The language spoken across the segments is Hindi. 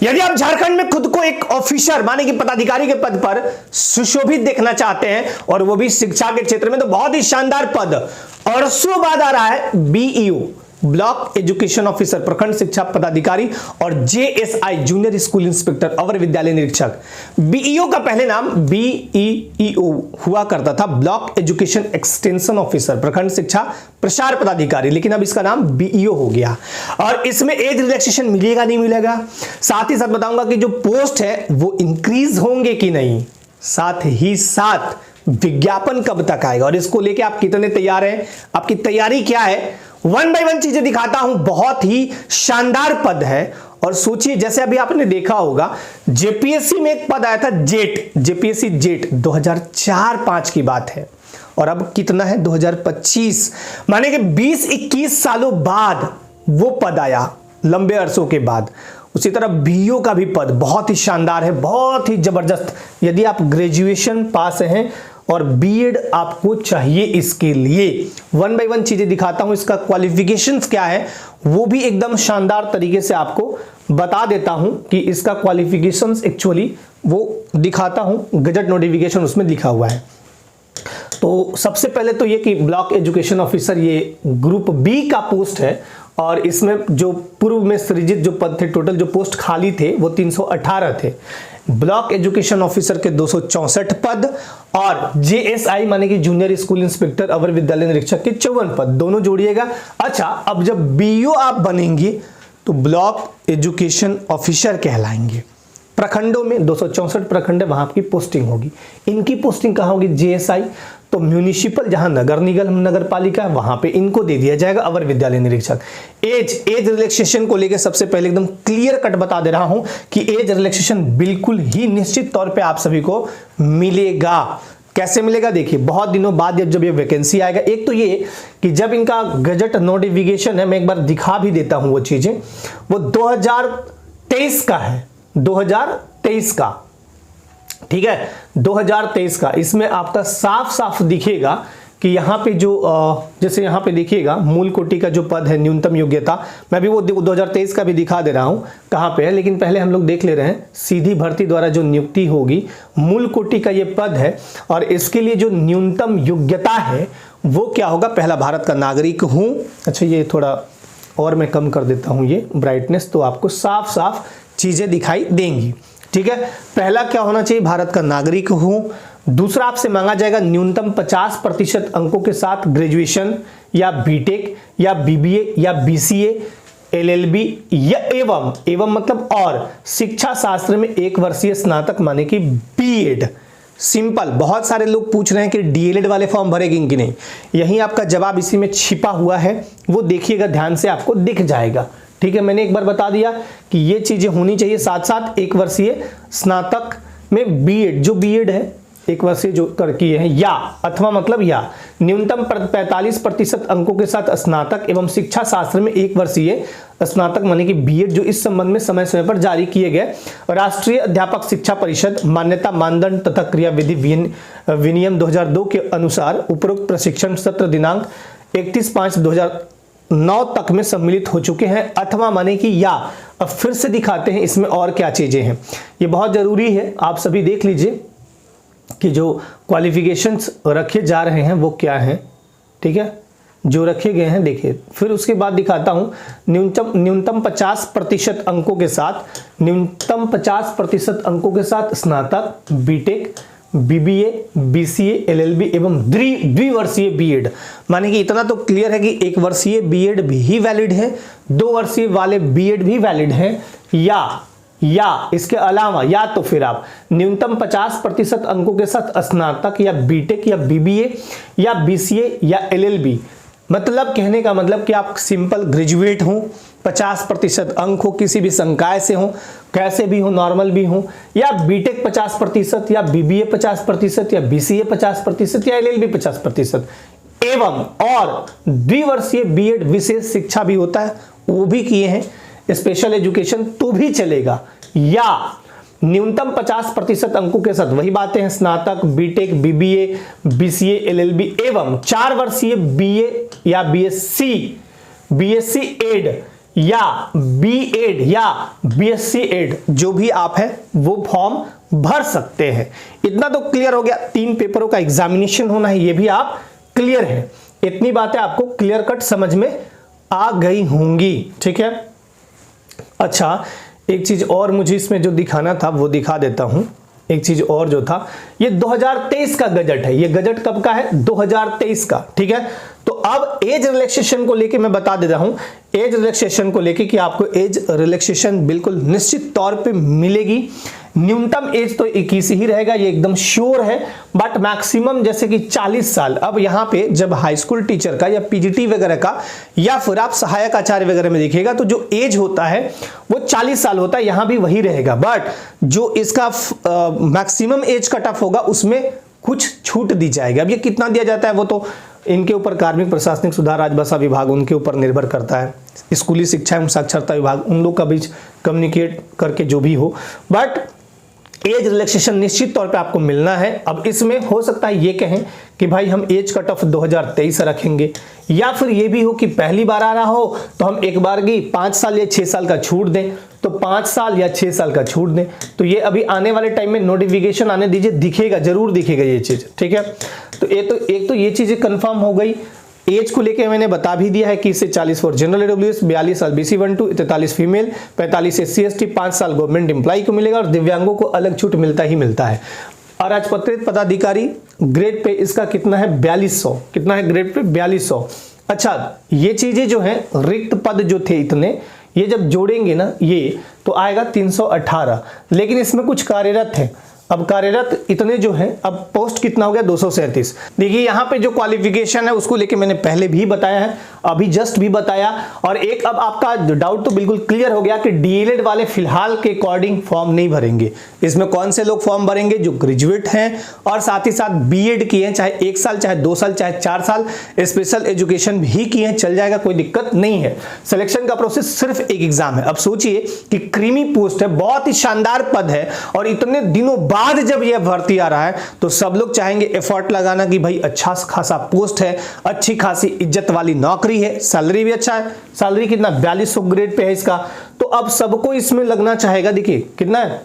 यदि आप झारखंड में खुद को एक ऑफिसर माने कि पदाधिकारी के पद पर सुशोभित देखना चाहते हैं और वो भी शिक्षा के क्षेत्र में, तो बहुत ही शानदार पद और उसके बाद आ रहा है बीईओ, ब्लॉक एजुकेशन ऑफिसर, प्रखंड शिक्षा पदाधिकारी, और जेएसआई, जूनियर स्कूल इंस्पेक्टर, अवर विद्यालय निरीक्षक। बीईओ का पहले नाम बीईओ हुआ करता था, ब्लॉक एजुकेशन एक्सटेंशन ऑफिसर, प्रखंड शिक्षा प्रसार पदाधिकारी, लेकिन अब इसका नाम बीईओ हो गया। और इसमें एज रिलैक्सेशन मिलेगा नहीं मिलेगा, साथ ही साथ बताऊंगा कि जो पोस्ट है वो इंक्रीज होंगे कि नहीं, साथ ही साथ विज्ञापन कब तक आएगा और इसको लेके आप कितने तैयार हैं, आपकी तैयारी क्या है, 1 बाय 1 चीजें दिखाता हूं। बहुत ही शानदार पद है। और सोचिए, जैसे अभी आपने देखा होगा जेपीएससी में एक पद आया था जेट, जेपीएससी जेट 2004-5 की बात है, और अब कितना है 2025, माने कि 20-21 सालों बाद वो पद आया, लंबे अरसों के बाद। उसी तरह बीईओ का भी पद बहुत ही शानदार है, बहुत ही जबरदस्त। यदि आप ग्रेजुएशन पास हैं और बीएड आपको चाहिए, इसके लिए 1 बाय 1 चीजें दिखाता हूं। इसका क्वालिफिकेशंस क्या है वो भी एकदम शानदार तरीके से आपको बता देता हूं कि इसका क्वालिफिकेशंस एक्चुअली वो दिखाता हूं, गजट नोटिफिकेशन उसमें लिखा हुआ है। तो सबसे पहले तो ये कि ब्लॉक एजुकेशन ऑफिसर ये ग्रुप बी का पोस्ट है, और इसमें जो पूर्व में सृजित जो पद थे, टोटल जो पोस्ट खाली थे वो 318 थे। ब्लॉक एजुकेशन ऑफिसर के 264 पद और जेएसआई माने कि जूनियर स्कूल इंस्पेक्टर, अवर विद्यालय निरीक्षक के 54 पद, दोनों जोड़िएगा। अच्छा, अब जब बीईओ आप बनेंगे तो ब्लॉक एजुकेशन ऑफिसर कहलाएंगे। प्रखंडों में 264 प्रखंड है, वहां आपकी पोस्टिंग होगी। इनकी पोस्टिंग कहां होगी, जेएसआई, तो म्यूनिसिपल जहां नगर निगम नगर पालिका है वहां पे इनको दे दिया जाएगा अवर विद्यालय निरीक्षक। एज रिलैक्सेशन को लेकर सबसे पहले एकदम क्लियर कट बता दे रहा हूं कि एज रिलैक्सेशन बिल्कुल ही निश्चित तौर पे आप सभी को मिलेगा। कैसे मिलेगा, देखिए बहुत दिनों बाद जब ये वैकेंसी आएगा, एक तो ये कि जब इनका गजट नोटिफिकेशन है, मैं एक बार दिखा भी देता हूं वो चीजें, वो 2023 का है, 2023 का, ठीक है, 2023 का। इसमें आपका साफ साफ दिखेगा कि यहाँ पे जो जैसे यहाँ पे देखिएगा मूल कोटि का जो पद है, न्यूनतम योग्यता, मैं भी वो 2023 का भी दिखा दे रहा हूँ कहाँ पे है, लेकिन पहले हम लोग देख ले रहे हैं सीधी भर्ती द्वारा जो नियुक्ति होगी, मूल कोटि का ये पद है, और इसके लिए जो न्यूनतम योग्यता है वो क्या होगा, पहला भारत का नागरिक हूँ। अच्छा, ये थोड़ा और मैं कम कर देता हूँ ये ब्राइटनेस, तो आपको साफ साफ चीजें दिखाई देंगी, ठीक है। पहला क्या होना चाहिए, भारत का नागरिक हूं। दूसरा आपसे मांगा जाएगा न्यूनतम 50% अंकों के साथ ग्रेजुएशन या बीटेक या बीबीए या बीसीए, एलएलबी या एवं मतलब और शिक्षा शास्त्र में 1 वर्षीय स्नातक माने कि बीएड। सिंपल। बहुत सारे लोग पूछ रहे हैं कि डीएलएड वाले फॉर्म भरेंगे कि नहीं, यही आपका जवाब इसी में छिपा हुआ है, वो देखिएगा ध्यान से, आपको दिख जाएगा, ठीक है। मैंने एक बार बता दिया कि ये चीजें होनी चाहिए, साथ साथ 1 वर्षीय स्नातक में बीएड, जो बीएड है 1 वर्षीय जो कर किए हैं, या अथवा मतलब या न्यूनतम 45% अंकों के साथ स्नातक एवं शिक्षा शास्त्र में 1 वर्षीय स्नातक माने कि बीएड, जो इस संबंध में समय समय पर जारी किए गए राष्ट्रीय अध्यापक शिक्षा परिषद मान्यता मानदंड तथा क्रियाविधि विनियम 2002 के अनुसार उपरोक्त प्रशिक्षण सत्र दिनांक 31/5/2009 तक में सम्मिलित हो चुके हैं, अथवा माने कि या। अब फिर से दिखाते हैं इसमें और क्या चीजें हैं, ये बहुत जरूरी है, आप सभी देख लीजिए कि जो क्वालिफिकेशंस रखे जा रहे हैं वो क्या हैं, ठीक है, जो रखे गए हैं देखिए। फिर उसके बाद दिखाता हूं न्यूनतम 50% अंकों के साथ, न्यूनतम 50% अंकों के साथ स्नातक, बीटेक, बीबीए, बीसीए, एलएलबी एवं द्विवर्षीय बीएड। माने कि इतना तो क्लियर है कि 1 वर्षीय बीएड भी वैलिड है, 2 वर्षीय वाले बीएड भी वैलिड है, या इसके अलावा या तो फिर आप न्यूनतम 50% अंकों के साथ स्नातक या बीटेक या बीबीए या बीसीए या एलएलबी। मतलब कहने का मतलब कि आप सिंपल ग्रेजुएट हो, 50% अंक हो, किसी भी संकाय से हो, कैसे भी हो, नॉर्मल भी हो, या बीटेक 50% या बीबीए 50% या बीसीए 50% या एलएलबी 50%, एवं और द्विवर्षीय बीएड विशेष शिक्षा भी होता है, वो भी किए हैं, स्पेशल एजुकेशन तो भी चलेगा, या न्यूनतम 50% अंकों के साथ, वही बातें हैं, स्नातक, बीटेक, बीबीए, बीसीए, एलएलबी एवं 4 वर्षीय बीए या बीएससी एड या B.Ed या BSc एड जो भी आप है वो फॉर्म भर सकते हैं। इतना तो क्लियर हो गया, 3 पेपरों का एग्जामिनेशन होना है, ये भी आप क्लियर है। इतनी बातें आपको क्लियर कट समझ में आ गई होंगी, ठीक है। अच्छा, एक चीज और मुझे इसमें जो दिखाना था वो दिखा देता हूं। एक चीज और जो था, ये 2023 का गजट है। ये गजट कब का है? 2023 का, ठीक है। तो अब एज रिलैक्सेशन को लेके मैं बता देता हूं, एज रिलैक्सेशन को लेके कि आपको एज रिलैक्सेशन बिल्कुल निश्चित तौर पे मिलेगी। न्यूनतम एज तो 21 ही रहेगा, ये एकदम श्योर है, बट मैक्सिमम जैसे कि 40 साल। अब यहाँ पे जब हाई स्कूल टीचर का या पीजीटी वगैरह का या फिर आप सहायक आचार्य वगैरह में देखिएगा तो जो एज होता है वो 40 साल होता है, यहां भी वही रहेगा। बट जो इसका मैक्सिमम एज कट ऑफ होगा उसमें कुछ छूट दी जाएगी। अब ये कितना दिया जाता है वो तो इनके ऊपर कार्मिक प्रशासनिक सुधार राजभाषा विभाग उनके ऊपर निर्भर करता है, स्कूली शिक्षा एवं साक्षरता विभाग उन लोग का बीच कम्युनिकेट करके जो भी हो, बट एज रिलैक्सेशन निश्चित तौर पे आपको मिलना है। अब इसमें हो सकता है ये कहें कि भाई हम एज कट ऑफ 2023 रखेंगे, या फिर ये भी हो कि पहली बार आ रहा हो तो हम एक बार की 5 साल या 6 साल का छूट दें, तो 5 साल या 6 साल का छूट दें। तो ये अभी आने वाले टाइम में नोटिफिकेशन आने दीजिए, दिखेगा, जरूर दिखेगा ये चीज, ठीक है। तो एक तो ये चीजें कंफर्म हो गई। एज को लेके मैंने बता भी दिया है कि इससे 40 फॉर जनरल ईडब्ल्यूएस, 42 साल BC1-2, 43 फीमेल, 45 SC/ST, 5 साल गवर्नमेंट एम्प्लॉय को मिलेगा और दिव्यांगों को अलग छूट मिलता ही मिलता है। और राजपत्रित पदाधिकारी ग्रेड पे इसका कितना है? 4200। कितना है ग्रेड पे? 4200। अच्छा, ये चीजें जो है रिक्त पद जो थे इतने, ये जब जोड़ेंगे ना ये तो आएगा 318, लेकिन इसमें कुछ कार्यरत है। अब कार्यरत इतने जो हैं, अब पोस्ट कितना हो गया? 237। देखिए यहाँ पे जो क्वालिफिकेशन है उसको लेके मैंने पहले भी बताया है, अभी जस्ट भी बताया। और एक अब आपका डाउट तो बिल्कुल क्लियर हो गया कि डीएलएड वाले फिलहाल के अकॉर्डिंग फॉर्म नहीं भरेंगे। इसमें कौन से लोग फॉर्म भरेंगे? जो ग्रेजुएट हैं और साथ ही साथ बीएड किए हैं, चाहे 1 साल, चाहे 2 साल, चाहे 4 साल, स्पेशल एजुकेशन भी किए हैं, चल जाएगा, कोई दिक्कत नहीं है। सिलेक्शन का प्रोसेस सिर्फ एक एग्जाम है। अब सोचिए कि क्रीमी पोस्ट है, बहुत ही शानदार पद है, और इतने दिनों बाद जब यह भर्ती आ रहा है तो सब लोग चाहेंगे एफर्ट लगाना कि भाई अच्छा खासा पोस्ट है, अच्छी खासी इज्जत वाली नौकरी है, सैलरी भी अच्छा है। सैलरी कितना? 4200 ग्रेड पे है इसका। तो अब सबको इसमें लगना चाहेगा। देखिए कितना है?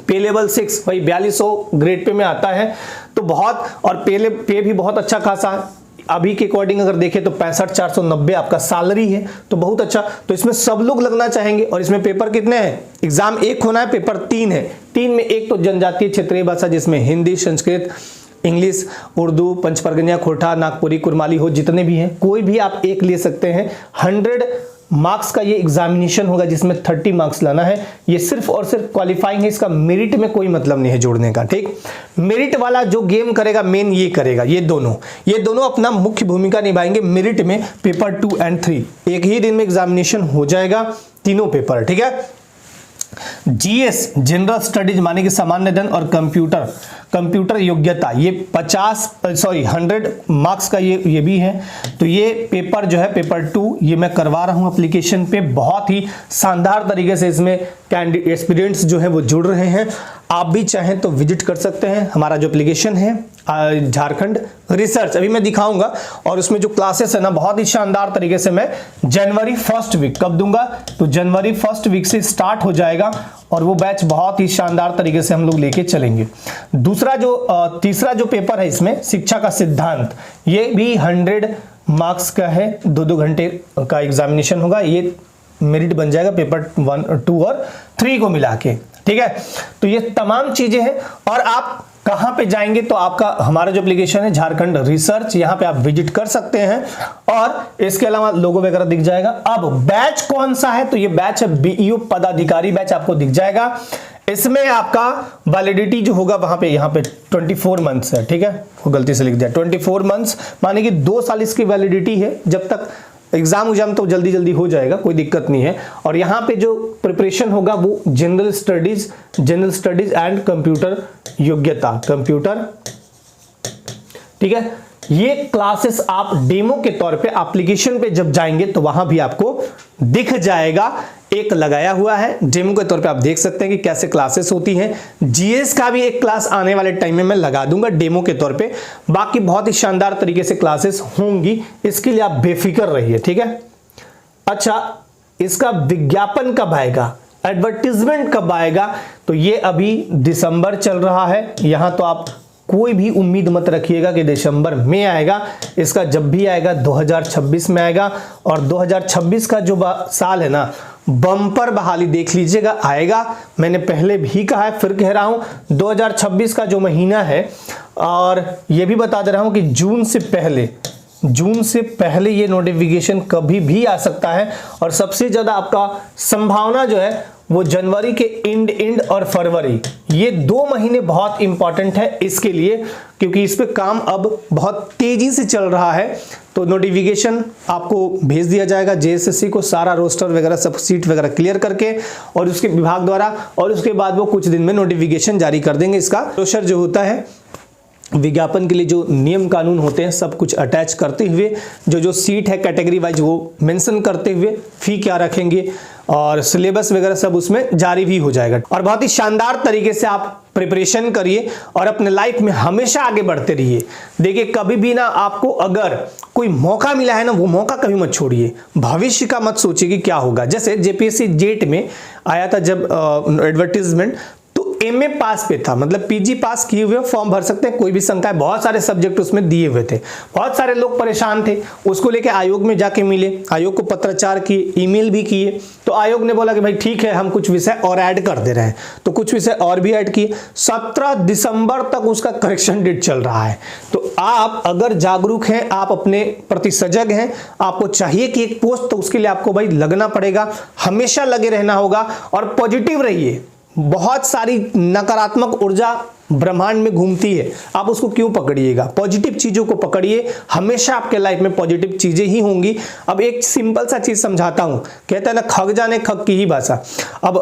पे लेवल 6 भाई 4200 ग्रेड पे में आता है, तो बहुत, और पे भी बहुत अच्छा खासा अभी के अकॉर्डिंग अगर देखें तो 65,490 आपका सैलरी है, तो बहुत अच्छा। तो इसमें सब लोग लगना चाहेंगे। और इसमें पेपर कितने हैं? एग्जाम 1 होना है, पेपर 3 है। 3 में एक तो जनजातीय क्षेत्रीय भाषा जिसमें हिंदी, संस्कृत, इंग्लिश, उर्दू, पंचपरगनिया, खोटा, नागपुरी, कुरमाली हो, जितने भी हैं कोई भी आप एक ले सकते हैं। 100 मार्क्स का ये एग्जामिनेशन होगा जिसमें 30 मार्क्स लाना है। ये सिर्फ और सिर्फ क्वालिफाइंग है, इसका मेरिट में कोई मतलब नहीं है जोड़ने का, ठीक। मेरिट वाला जो गेम करेगा मेन ये करेगा, ये दोनों अपना मुख्य भूमिका निभाएंगे मेरिट में। पेपर 2 और 3 एक ही दिन में एग्जामिनेशन हो जाएगा, तीनों पेपर, ठीक है। जीएस जनरल स्टडीज माने कि सामान्य अध्ययन और कंप्यूटर योग्यता, ये 100 मार्क्स का ये भी है। तो ये पेपर जो है पेपर 2 ये मैं करवा रहा हूं एप्लीकेशन पे। बहुत ही शानदार तरीके से इसमें कैंडिडेट एस्पिरेंट्स जो है वो जुड़ रहे हैं। आप भी चाहें तो विजिट कर सकते हैं। हमारा जो एप्लीकेशन है झारखंड रिसर्च, अभी मैं दिखाऊंगा, और उसमें जो क्लासेस है ना बहुत ही शानदार तरीके से मैं जनवरी 1st वीक कब दूंगा? तो जनवरी 1st वीक से स्टार्ट हो जाएगा, और वो बैच बहुत ही शानदार तरीके से हम लोग लेके चलेंगे। तीसरा जो पेपर है इसमें शिक्षा का सिद्धांत, ये भी 100 मार्क्स का है, 2 घंटे का एग्जामिनेशन होगा। ये मेरिट बन जाएगा पेपर 1, 2 और 3 को मिला के, ठीक है। तो ये तमाम चीजें हैं। और आप कहां पे जाएंगे? तो आपका हमारा जो एप्लीकेशन है झारखंड रिसर्च, यहां पे आप विजिट कर सकते हैं, और इसके अलावा लोगो वगैरह दिख जाएगा। अब बैच कौन सा है? तो ये बैच है बीईओ पदाधिकारी बैच, आपको दिख जाएगा। इसमें आपका वैलिडिटी जो होगा वहां पे, यहाँ पे 24 मंथ्स है, ठीक है, वो गलती से लिख दिया 24 मंथ्स, माने कि 2 साल इसकी वैलिडिटी है। जब तक एग्जाम तो जल्दी हो जाएगा, कोई दिक्कत नहीं है। और यहाँ पे जो प्रिपरेशन होगा वो जनरल स्टडीज एंड कंप्यूटर योग्यता, कंप्यूटर, ठीक है। ये क्लासेस आप डेमो के तौर पे एप्लीकेशन पे जब जाएंगे तो वहां भी आपको दिख जाएगा, एक लगाया हुआ है डेमो के तौर पे, आप देख सकते हैं कि कैसे क्लासेस होती हैं। जीएस का भी एक क्लास आने वाले टाइम में मैं लगा दूंगा डेमो के तौर पे। बाकी बहुत ही शानदार तरीके से क्लासेस होंगी, इसके लिए आप बेफिक्र रहिए, ठीक है। अच्छा, इसका विज्ञापन कब आएगा, एडवर्टीजमेंट कब आएगा, तो ये अभी दिसंबर चल रहा है। यहां तो आप कोई भी उम्मीद मत रखिएगा कि दिसंबर में आएगा, इसका जब भी आएगा 2026 में आएगा। और 2026 का जो साल है ना, बम्पर बहाली देख लीजिएगा आएगा। मैंने पहले भी कहा है, फिर कह रहा हूं 2026 का जो महीना है, और ये भी बता दे रहा हूं कि जून से पहले ये नोटिफिकेशन कभी भी आ सकता है। और सबसे ज्यादा आपका संभावना जो है वो जनवरी के एंड और फरवरी, ये 2 महीने बहुत इंपॉर्टेंट है इसके लिए, क्योंकि इस पे काम अब बहुत तेजी से चल रहा है। तो नोटिफिकेशन आपको भेज दिया जाएगा जेएसएससी को, सारा रोस्टर वगैरह सब सीट वगैरह क्लियर करके, और उसके विभाग द्वारा, और उसके बाद वो कुछ दिन में नोटिफिकेशन जारी कर देंगे। इसका रोस्टर जो होता है, विज्ञापन के लिए जो नियम कानून होते हैं, सब कुछ अटैच करते हुए, जो सीट है कैटेगरी वाइज वो मेंशन करते हुए, फी क्या रखेंगे और सिलेबस वगैरह सब उसमें जारी भी हो जाएगा। और बहुत ही शानदार तरीके से आप प्रिपरेशन करिए और अपने लाइफ में हमेशा आगे बढ़ते रहिए। देखिए, कभी भी ना आपको अगर कोई मौका मिला है ना, वो मौका कभी मत छोड़िए। भविष्य का मत सोचिए कि क्या होगा। जैसे जेपीएससी जेट में आया था जब एडवर्टीजमेंट, एमए पास पे था, मतलब पीजी पास किए हुए फॉर्म भर सकते हैं, कोई भी संकाय, बहुत सारे सब्जेक्ट उसमें दिए हुए थे। बहुत सारे लोग परेशान थे, उसको लेके आयोग में जाके मिले, आयोग को पत्राचार किए, ईमेल भी किए, तो आयोग ने बोला कि भाई ठीक है, हम कुछ विषय और ऐड कर दे रहे हैं। तो कुछ विषय और भी ऐड किए। 17 दिसंबर तक उसका करेक्शन डेट चल रहा है। तो आप अगर जागरूक हैं, आप अपने प्रति सजग हैं, आपको चाहिए कि एक पोस्ट, तो उसके लिए आपको भाई लगना पड़ेगा, हमेशा लगे रहना होगा और पॉजिटिव रहिए। बहुत सारी नकारात्मक ऊर्जा ब्रह्मांड में घूमती है, आप उसको क्यों पकड़िएगा, पॉजिटिव चीजों को पकड़िए, हमेशा आपके लाइफ में पॉजिटिव चीजें ही होंगी। अब एक सिंपल सा चीज समझाता हूं, कहता है ना, खग जाने खग की ही भाषा। अब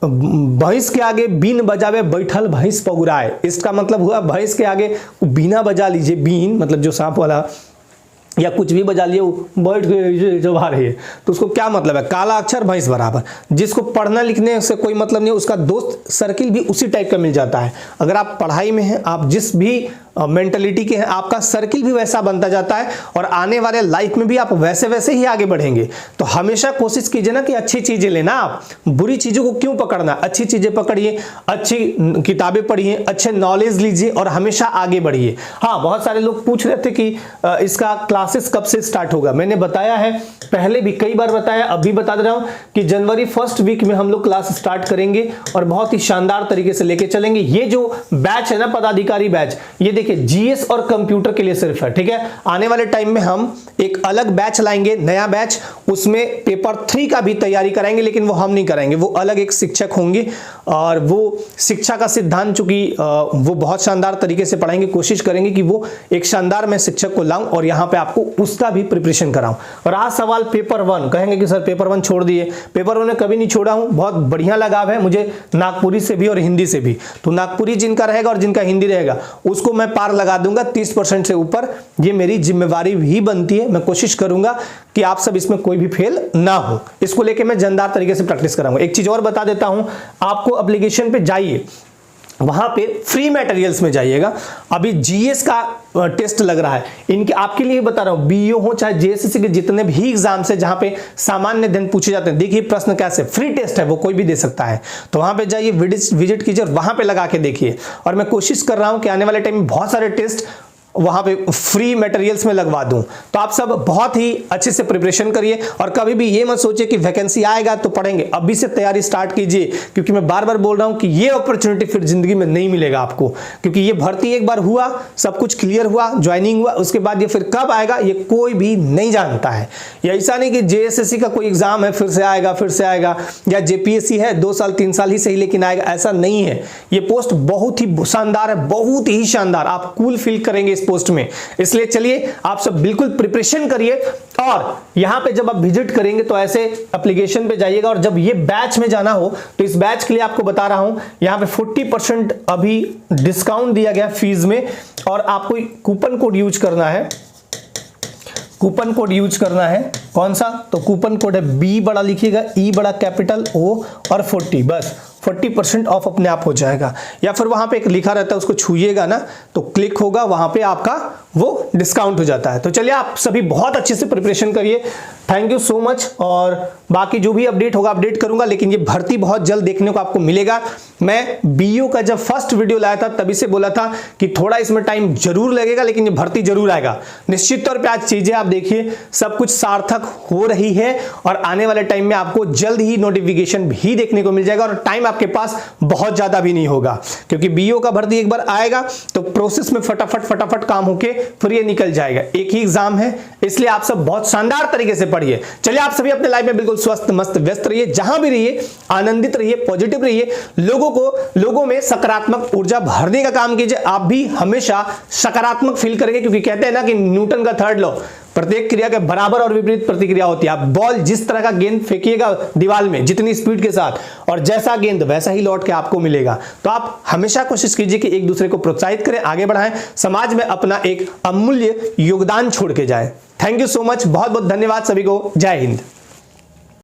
भैंस के आगे बीन बजावे बैठल भैंस पगुराए, इसका मतलब हुआ भैंस के आगे बीना बजा लीजिए, बीन मतलब जो सांप वाला या कुछ भी बजा लिए, बैठ गए जो आ रही है, तो उसको क्या मतलब है, काला अक्षर भैंस बराबर। जिसको पढ़ना लिखने से कोई मतलब नहीं, उसका दोस्त सर्किल भी उसी टाइप का मिल जाता है। अगर आप पढ़ाई में हैं, आप जिस भी मेंटलिटी के हैं, आपका सर्किल भी वैसा बनता जाता है, और आने वाले लाइफ में भी आप वैसे वैसे ही आगे बढ़ेंगे। तो हमेशा कोशिश कीजिए ना कि अच्छी चीजें लेना, आप बुरी चीजों को क्यों पकड़ना, अच्छी चीजें पकड़िए, अच्छी किताबें पढ़िए, अच्छे नॉलेज लीजिए और हमेशा आगे बढ़िए। हाँ, बहुत सारे लोग पूछ रहे थे कि इसका क्लासेस कब से स्टार्ट होगा। मैंने बताया है, पहले भी कई बार बताया, अभी बता दे रहा हूं कि जनवरी फर्स्ट वीक में हम लोग क्लास स्टार्ट करेंगे और बहुत ही शानदार तरीके से लेके चलेंगे। ये जो बैच है ना, पदाधिकारी बैच, ये देखिए जीएस और कंप्यूटर के लिए सिर्फ है, ठीक है। आने वाले टाइम में हम एक अलग बैच लाएंगे, नया बैच, उसमें पेपर 3 का भी तैयारी कराएंगे, लेकिन वो हम नहीं कराएंगे, वो अलग एक शिक्षक होंगे, और वो शिक्षा का सिद्धांत चूंकि वो बहुत शानदार तरीके से पढ़ाएंगे, कोशिश करेंगे कि वो एक शानदार मैं शिक्षक को लाऊं और यहां पे आपको उसका भी प्रिपरेशन कराऊं। और आज सवाल पेपर 1, कहेंगे कि सर पेपर 1 छोड़ दिए, पेपर 1 में कभी नहीं छोड़ा हूं, बहुत बढ़िया लगाव है मुझे नागपुरी से भी और हिंदी से भी। तो नागपुरी जिनका रहेगा और जिनका हिंदी रहेगा, उसको मैं पार लगा दूंगा 30% से ऊपर, ये मेरी जिम्मेवारी भी बनती है। मैं कोशिश करूंगा कि आप सब इसमें कोई भी फेल ना हो, इसको लेके मैं जानदार तरीके से प्रैक्टिस कराऊंगा। एक चीज और बता देता हूं, आपको एप्लीकेशन पे जाइए, वहां पे फ्री मटेरियल्स में जाइएगा। अभी जीएस का टेस्ट लग रहा है, इनके आपके लिए बता रहा हूं, बीईओ हो चाहे जेएसएससी के जितने भी एग्जाम्स है जहां पे सामान्य दिन पूछे जाते हैं, देखिए प्रश्न कैसे, फ्री टेस्ट है, वो कोई भी दे सकता है। तो वहां पे जाइए, विजिट कीजिए, वहां पे लगा के देखिए। और मैं कोशिश कर रहा हूं कि आने वाले टाइम में बहुत सारे टेस्ट वहां पे फ्री मटेरियल्स में लगवा दूं। तो आप सब बहुत ही अच्छे से प्रिपरेशन करिए और कभी भी ये मत सोचिए कि वैकेंसी आएगा तो पढ़ेंगे, अभी से तैयारी स्टार्ट कीजिए, क्योंकि मैं बार बार बोल रहा हूं कि ये अपॉर्चुनिटी फिर जिंदगी में नहीं मिलेगा आपको, क्योंकि ये भर्ती एक बार हुआ, सब कुछ क्लियर हुआ, ज्वाइनिंग हुआ, उसके बाद ये फिर कब आएगा ये कोई भी नहीं जानता है। ये ऐसा नहीं कि जेएसएससी का कोई एग्जाम है फिर से आएगा, या जेपीएससी है 2 साल 3 साल ही सही लेकिन आएगा, ऐसा नहीं है। ये पोस्ट बहुत ही शानदार है, बहुत ही शानदार, आप कूल फील करेंगे इस पोस्ट में। इसलिए चलिए आप सब बिल्कुल प्रिपरेशन करिए, और यहां पे जब आप विजिट करेंगे तो ऐसे एप्लीकेशन पे जाइएगा, और जब ये बैच में जाना हो तो इस बैच के लिए आपको बता रहा हूं, यहां पे 40% अभी डिस्काउंट दिया गया फीस में, और आपको कूपन कोड यूज करना है। कूपन कोड यूज करना है, कौन सा, तो कूपन कोड है बी बड़ा लिखिएगा, ई बड़ा कैपिटल ओ और 40, बस 40% ऑफ अपने आप हो जाएगा। या फिर वहां पे एक लिखा रहता है, उसको छूइएगा ना तो क्लिक होगा, वहां पे आपका वो डिस्काउंट हो जाता है। तो चलिए आप सभी बहुत अच्छे से प्रिपरेशन करिए। Thank you so much. और बाकी जो भी अपडेट होगा अपडेट करूंगा, लेकिन ये भर्ती बहुत जल्द देखने को आपको मिलेगा। मैं बीईओ का जब फर्स्ट वीडियो लाया था तभी से बोला था कि थोड़ा इसमें टाइम जरूर लगेगा, लेकिन ये भर्ती जरूर आएगा। निश्चित तौर पे आज चीजें आप देखिए सब कुछ सार्थक हो रही है और आने वाले टाइम में आपको जल्द ही नोटिफिकेशन भी देखने को मिल जाएगा और टाइम आपके पास बहुत ज्यादा भी नहीं होगा, क्योंकि बीईओ का भर्ती एक बार आएगा तो प्रोसेस में फटाफट काम होके फिर ये निकल जाएगा। एक ही एग्जाम है, इसलिए आप सब बहुत शानदार तरीके से पढ़िए। चलिए आप सभी अपने लाइफ में बिल्कुल स्वस्थ मस्त व्यस्त रहिए, जहां भी रहिए आनंदित रहिए, पॉजिटिव रहिए, लोगों में सकारात्मक ऊर्जा भरने का काम कीजिए। आप भी हमेशा सकारात्मक फील करेंगे, क्योंकि कहते हैं ना कि न्यूटन का थर्ड लॉ, प्रत्येक क्रिया के बराबर और विपरीत प्रतिक्रिया होती है। आप बॉल जिस तरह का गेंद फेंकिएगा दीवार में जितनी स्पीड के साथ, और जैसा गेंद वैसा ही लौट के आपको मिलेगा। तो आप हमेशा कोशिश कीजिए कि एक दूसरे को प्रोत्साहित करें, आगे बढ़ाएं, समाज में अपना एक अमूल्य योगदान छोड़ के जाएं। थैंक यू सो मच, बहुत बहुत धन्यवाद सभी को। जय हिंद।